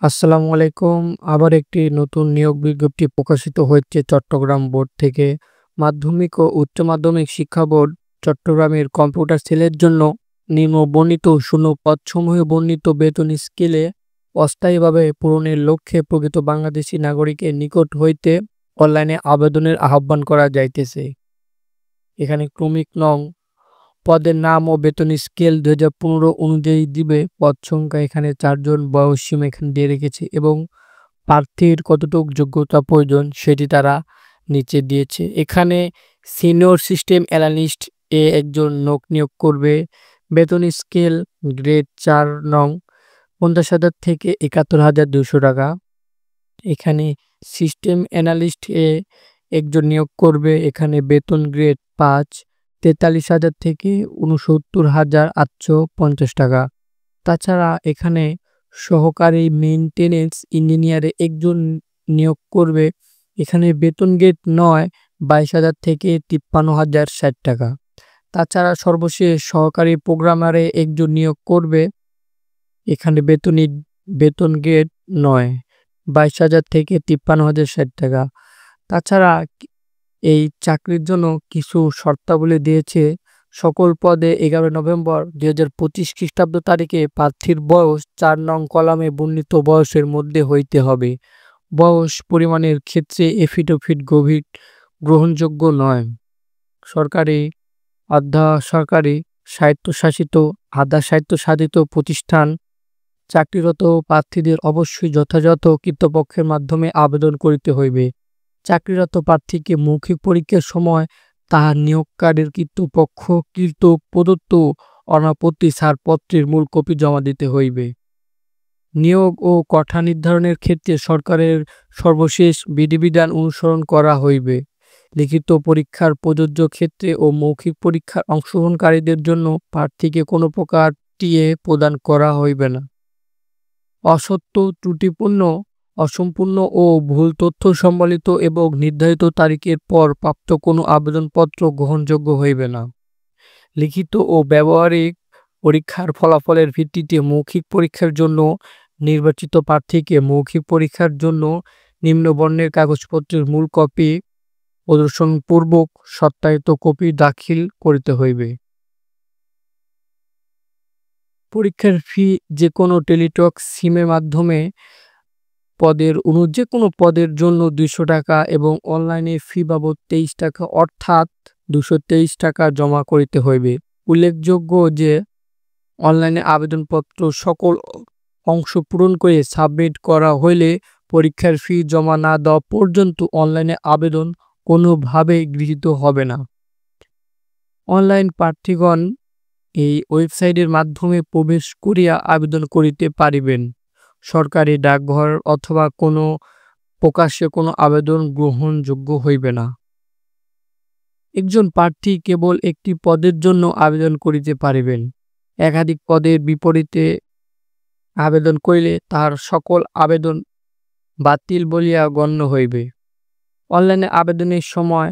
আসসালামু আলাইকুম। আবার একটি নতুন নিয়োগ বিজ্ঞপ্তি প্রকাশিত হয়েছে চট্টগ্রাম বোর্ড থেকে। মাধ্যমিক ও উচ্চ মাধ্যমিক শিক্ষা বোর্ড চট্টগ্রামের কম্পিউটার সেলের জন্য নিম্নবর্ণিত শূন্য পদসমূহে বর্ণিত বেতন স্কেলে অস্থায়ীভাবে পূরণের লক্ষ্যে প্রকৃত বাংলাদেশী নাগরিকের নিকট হইতে অনলাইনে আবেদনের আহ্বান করা যাইতেছে। এখানে ক্রমিক নং, পদের নাম ও বেতন স্কেল 2015 অনুযায়ী দিবে। পদ সংখ্যা এখানে 4 জন, বয়সসীমা এখানে দিয়ে রেখেছে এবং প্রার্থীর কতটুক যোগ্যতা প্রয়োজন সেটি তারা নিচে দিয়েছে। এখানে সিনিয়র সিস্টেম অ্যানালিস্ট একজন লোক নিয়োগ করবে। বেতন স্কেল গ্রেড 4 নং 50,000 থেকে 71,200 টাকা। এখানে সিস্টেম অ্যানালিস্ট একজন নিয়োগ করবে। এখানে বেতন গ্রেড 5 43,000 থেকে 69,850 টাকা। তাছাড়া এখানে সহকারী মেইনটেনেন্স ইঞ্জিনিয়ারে একজন নিয়োগ করবে। এখানে বেতন গ্রেড 9 22,000 থেকে 53,060 টাকা। তাছাড়া সর্বশেষ সহকারী প্রোগ্রামারে একজন নিয়োগ করবে। এখানে বেতন গ্রেড 9 22,000 থেকে 53,060 টাকা। তাছাড়া এই চাকরির জন্য কিছু শর্তাবলী দিয়েছে। সকল পদে 11 নভেম্বর 2025 খ্রিস্টাব্দ তারিখে প্রার্থীর বয়স 4 নং কলামে বর্ণিত বয়সের মধ্যে হইতে হবে। বয়স পরিমাণের ক্ষেত্রে এফিডভিট গ্রহণযোগ্য নয়। সরকারি, অর্ধ-সরকারি, স্বায়ত্তশাসিত, আধা স্বায়ত্তশাসিত প্রতিষ্ঠান চাকরিরত প্রার্থীদের অবশ্যই যথাযথ কর্তৃপক্ষের মাধ্যমে আবেদন করিতে হইবে। চাকরিরত প্রার্থীকে মৌখিক পরীক্ষার সময় তাহার নিয়োগকারীর কর্তৃপক্ষ প্রদত্ত অনাপত্তি ছাড়পত্রের মূল কপি জমা দিতে হইবে। নিয়োগ ও কোটা নির্ধারণের ক্ষেত্রে সরকারের সর্বশেষ বিধিবিধান অনুসরণ করা হইবে। লিখিত পরীক্ষার প্রযোজ্য ক্ষেত্রে ও মৌখিক পরীক্ষার অংশগ্রহণকারীদের জন্য প্রার্থীকে কোনো প্রকার টিএ প্রদান করা হইবে না। অসত্য, ত্রুটিপূর্ণ, অসম্পূর্ণ ও ভুল তথ্য সম্বলিত এবং নির্ধারিত তারিখের পর প্রাপ্ত কোনো আবেদনপত্র গ্রহণযোগ্য হইবে না। লিখিত ও ব্যবহারিক পরীক্ষার ফলাফলের ভিত্তিতে মৌখিক পরীক্ষার জন্য নির্বাচিত প্রার্থীকে মৌখিক পরীক্ষার জন্য নিম্নবর্ণের কাগজপত্রের মূল কপি প্রদর্শনপূর্বক সত্যায়িত কপি দাখিল করিতে হইবে। পরীক্ষার ফি যে কোনো টেলিটক সিমের মাধ্যমে যে কোনো পদের জন্য 200 টাকা এবং অনলাইনে ফি বাবদ 23 টাকা অর্থাৎ 223 টাকা জমা করিতে হইবে। উল্লেখযোগ্য যে অনলাইনে আবেদনপত্র সকল অংশ পূরণ করে সাবমিট করা হইলে পরীক্ষার ফি জমা না দেওয়া পর্যন্ত অনলাইনে আবেদন কোনোভাবেই গৃহীত হবে না। অনলাইন প্রার্থীগণ এই ওয়েবসাইটের মাধ্যমে প্রবেশ করিয়া আবেদন করিতে পারিবেন। সরকারি ডাকঘর অথবা কোনো প্রকাশ্যে কোনো আবেদন গ্রহণযোগ্য হইবে না। একজন প্রার্থী কেবল একটি পদের জন্য আবেদন করিতে পারিবেন। একাধিক পদের বিপরীতে আবেদন করিলে তাহার সকল আবেদন বাতিল বলিয়া গণ্য হইবে। অনলাইনে আবেদনের সময়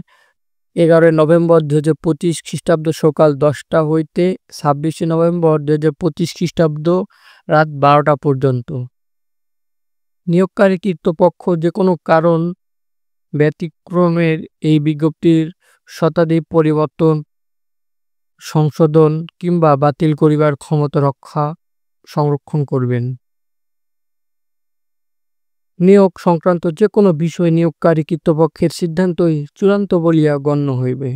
11 নভেম্বর 2025 খ্রিস্টাব্দ সকাল 10টা হইতে 26 নভেম্বর 2025 খ্রিস্টাব্দ রাত 12টা পর্যন্ত। নিয়োগকারী কর্তৃপক্ষ যে কোনো কারণ ব্যতিক্রমের এই বিজ্ঞপ্তির শতাধিক পরিবর্তন, সংশোধন কিংবা বাতিল করিবার ক্ষমতা সংরক্ষণ করবেন। নিয়োগ সংক্রান্ত যে কোনো বিষয় নিয়োগকারী কর্তৃপক্ষের সিদ্ধান্তই চূড়ান্ত বলিয়া গণ্য হইবে।